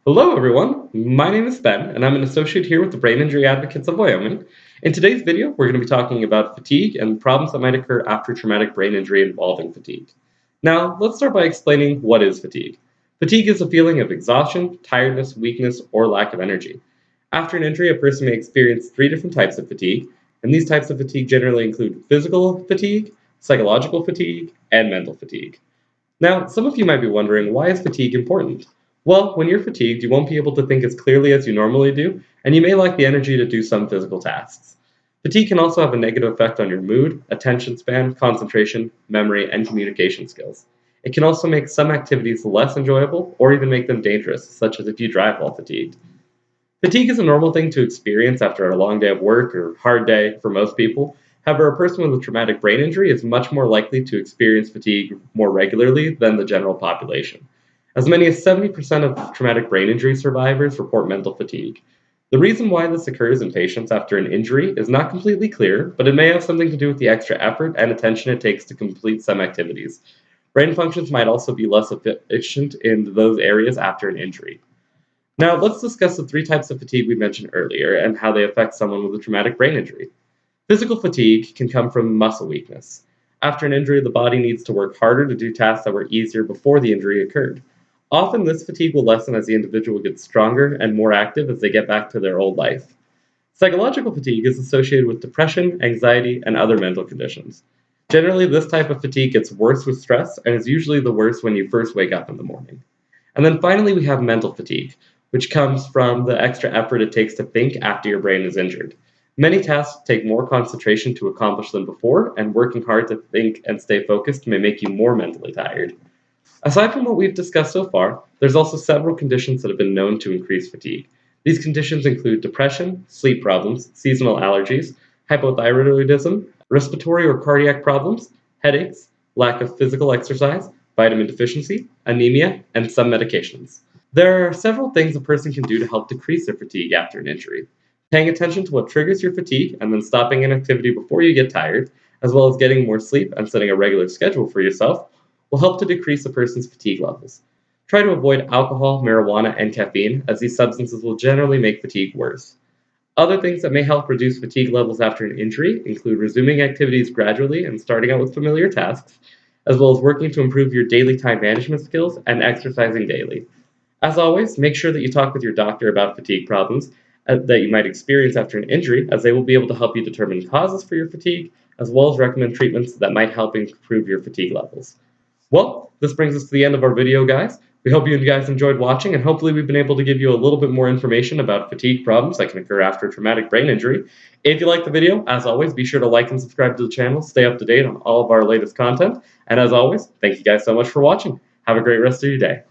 Hello, everyone. My name is Ben, and I'm an associate here with the Brain Injury Advocates of Wyoming. In today's video, we're going to be talking about fatigue and problems that might occur after traumatic brain injury involving fatigue. Now, let's start by explaining what is fatigue. Fatigue is a feeling of exhaustion, tiredness, weakness, or lack of energy. After an injury, a person may experience three different types of fatigue, and these types of fatigue generally include physical fatigue, psychological fatigue, and mental fatigue. Now, some of you might be wondering, why is fatigue important? Well, when you're fatigued, you won't be able to think as clearly as you normally do, and you may lack the energy to do some physical tasks. Fatigue can also have a negative effect on your mood, attention span, concentration, memory, and communication skills. It can also make some activities less enjoyable or even make them dangerous, such as if you drive while fatigued. Fatigue is a normal thing to experience after a long day of work or hard day for most people. However, a person with a traumatic brain injury is much more likely to experience fatigue more regularly than the general population. As many as 70% of traumatic brain injury survivors report mental fatigue. The reason why this occurs in patients after an injury is not completely clear, but it may have something to do with the extra effort and attention it takes to complete some activities. Brain functions might also be less efficient in those areas after an injury. Now, let's discuss the three types of fatigue we mentioned earlier and how they affect someone with a traumatic brain injury. Physical fatigue can come from muscle weakness. After an injury, the body needs to work harder to do tasks that were easier before the injury occurred. Often, this fatigue will lessen as the individual gets stronger and more active as they get back to their old life. Psychological fatigue is associated with depression, anxiety, and other mental conditions. Generally, this type of fatigue gets worse with stress and is usually the worst when you first wake up in the morning. And then finally, we have mental fatigue, which comes from the extra effort it takes to think after your brain is injured. Many tasks take more concentration to accomplish than before, and working hard to think and stay focused may make you more mentally tired. Aside from what we've discussed so far, there's also several conditions that have been known to increase fatigue. These conditions include depression, sleep problems, seasonal allergies, hypothyroidism, respiratory or cardiac problems, headaches, lack of physical exercise, vitamin deficiency, anemia, and some medications. There are several things a person can do to help decrease their fatigue after an injury. Paying attention to what triggers your fatigue and then stopping an activity before you get tired, as well as getting more sleep and setting a regular schedule for yourself, will help to decrease a person's fatigue levels. Try to avoid alcohol, marijuana, and caffeine, as these substances will generally make fatigue worse. Other things that may help reduce fatigue levels after an injury include resuming activities gradually and starting out with familiar tasks, as well as working to improve your daily time management skills and exercising daily. As always, make sure that you talk with your doctor about fatigue problems that you might experience after an injury, as they will be able to help you determine causes for your fatigue, as well as recommend treatments that might help improve your fatigue levels. Well, this brings us to the end of our video, guys. We hope you guys enjoyed watching, and hopefully we've been able to give you a little bit more information about fatigue problems that can occur after a traumatic brain injury. If you liked the video, as always, be sure to like and subscribe to the channel, stay up to date on all of our latest content, and as always, thank you guys so much for watching. Have a great rest of your day.